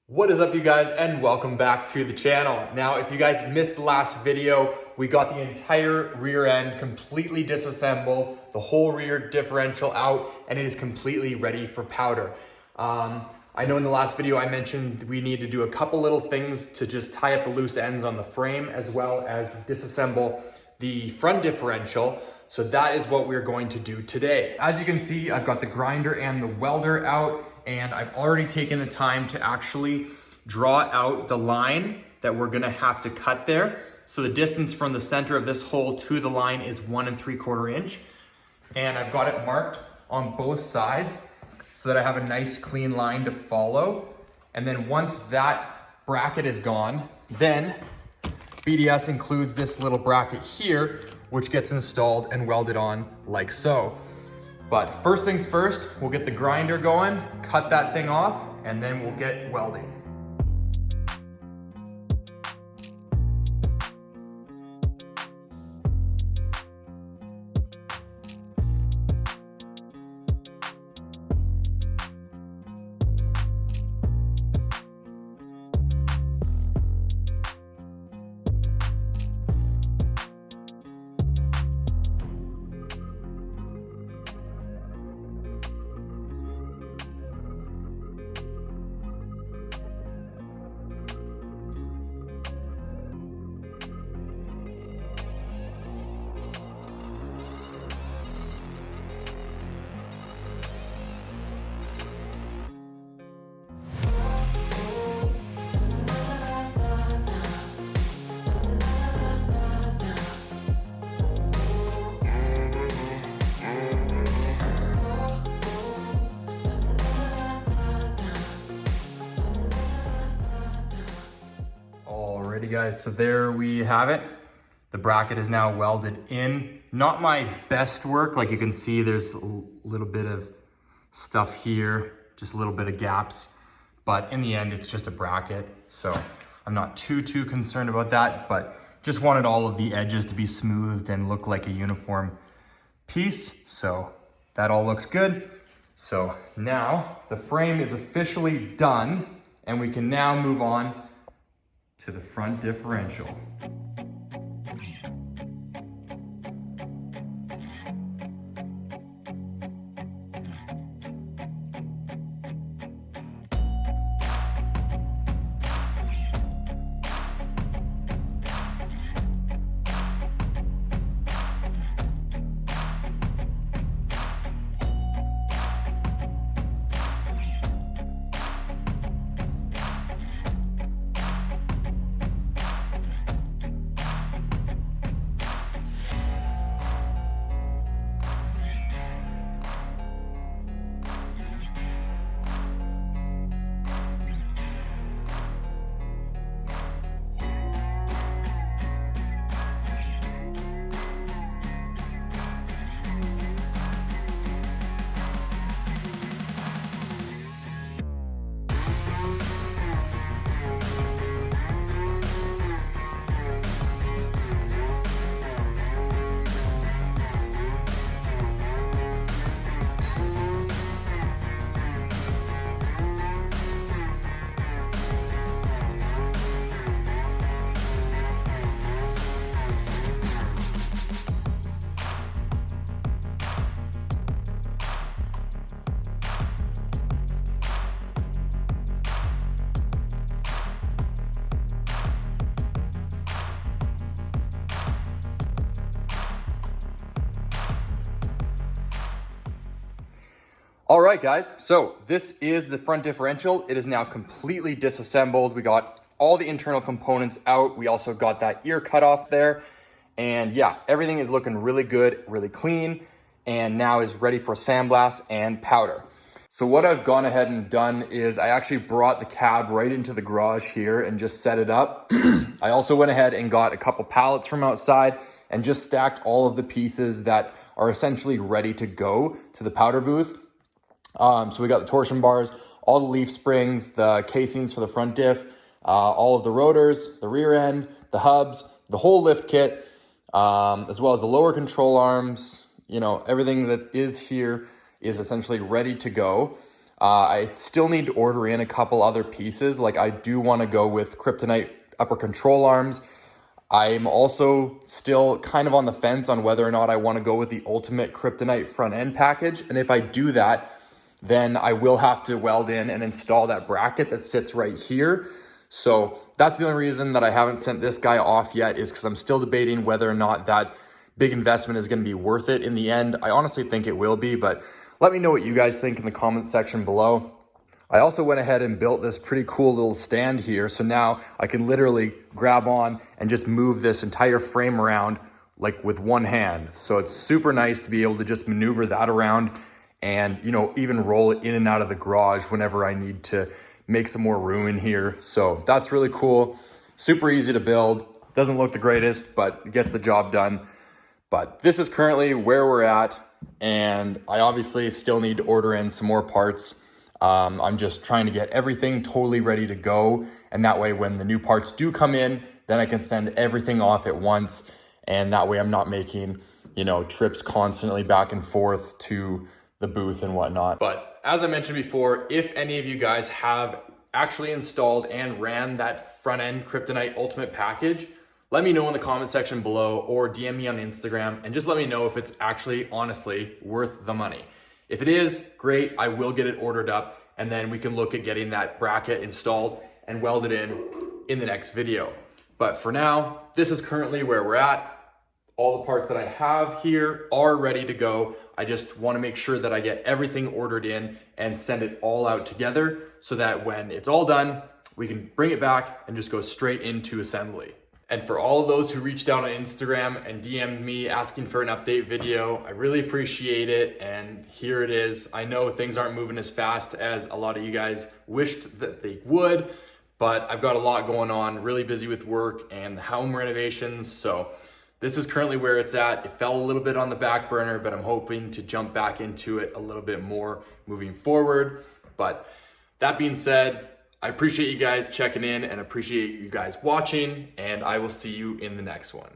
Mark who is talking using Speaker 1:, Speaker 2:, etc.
Speaker 1: What is up, you guys, and welcome back to the channel. Now, if you guys missed the last video, we got the entire rear end completely disassembled, the whole rear differential out, and it is completely ready for powder. I know in the last video I mentioned we need to do a couple little things to just tie up the loose ends on the frame, as well as disassemble the front differential. So that is what we're going to do today. As you can see, I've got the grinder and the welder out, and I've already taken the time to actually draw out the line that we're gonna have to cut there. So the distance from the center of this hole to the line is 1 3/4 inch. And I've got it marked on both sides so that I have a nice clean line to follow. And then once that bracket is gone, then BDS includes this little bracket here, which gets installed and welded on like so. But first things first, we'll get the grinder going, cut that thing off, and then we'll get welding. Alrighty guys, so there we have it. The bracket is now welded in. Not my best work, like you can see there's a little bit of stuff here, just a little bit of gaps, but in the end it's just a bracket. So I'm not too concerned about that, but just wanted all of the edges to be smoothed and look like a uniform piece. So that all looks good. So now the frame is officially done and we can now move on to the front differential. All right, guys, so this is the front differential. It is now completely disassembled. We got all the internal components out. We also got that ear cut off there. And yeah, everything is looking really good, really clean, and now is ready for sandblast and powder. So what I've gone ahead and done is I actually brought the cab right into the garage here and just set it up. I also went ahead and got a couple pallets from outside and just stacked all of the pieces that are essentially ready to go to the powder booth. So we got the torsion bars, all the leaf springs, the casings for the front diff, all of the rotors, the rear end, the hubs, the whole lift kit, as well as the lower control arms. You know, everything that is here is essentially ready to go. I still need to order in a couple other pieces. Like I do want to go with kryptonite upper control arms. I'm also still kind of on the fence on whether or not I want to go with the ultimate kryptonite front end package. And if I do that, then I will have to weld in and install that bracket that sits right here. So that's the only reason that I haven't sent this guy off yet, is because I'm still debating whether or not that big investment is going to be worth it in the end. I honestly think it will be, but let me know what you guys think in the comment section below. I also went ahead and built this pretty cool little stand here. So now I can literally grab on and just move this entire frame around like with one hand. So it's super nice to be able to just maneuver that around and, you know, even roll it in and out of the garage whenever I need to make some more room in here. So that's really cool. Super easy to build. Doesn't look the greatest, but it gets the job done. But this is currently where we're at. And I obviously still need to order in some more parts. I'm just trying to get everything totally ready to go. And that way, when the new parts do come in, then I can send everything off at once. And that way I'm not making, you know, trips constantly back and forth to the booth and whatnot. But as I mentioned before, if any of you guys have actually installed and ran that front end kryptonite ultimate package, let me know in the comment section below or DM me on Instagram and just let me know if it's actually honestly worth the money. If it is, great, I will get it ordered up and then we can look at getting that bracket installed and welded in the next video. But for now, this is currently where we're at. All the parts that I have here are ready to go. I just want to make sure that I get everything ordered in and send it all out together so that when it's all done, we can bring it back and just go straight into assembly. And for all of those who reached out on Instagram and DM'd me asking for an update video, I really appreciate it. And here it is. I know things aren't moving as fast as a lot of you guys wished that they would, but I've got a lot going on, really busy with work and home renovations. So this is currently where it's at. It fell a little bit on the back burner, but I'm hoping to jump back into it a little bit more moving forward. But that being said, I appreciate you guys checking in and appreciate you guys watching, and I will see you in the next one.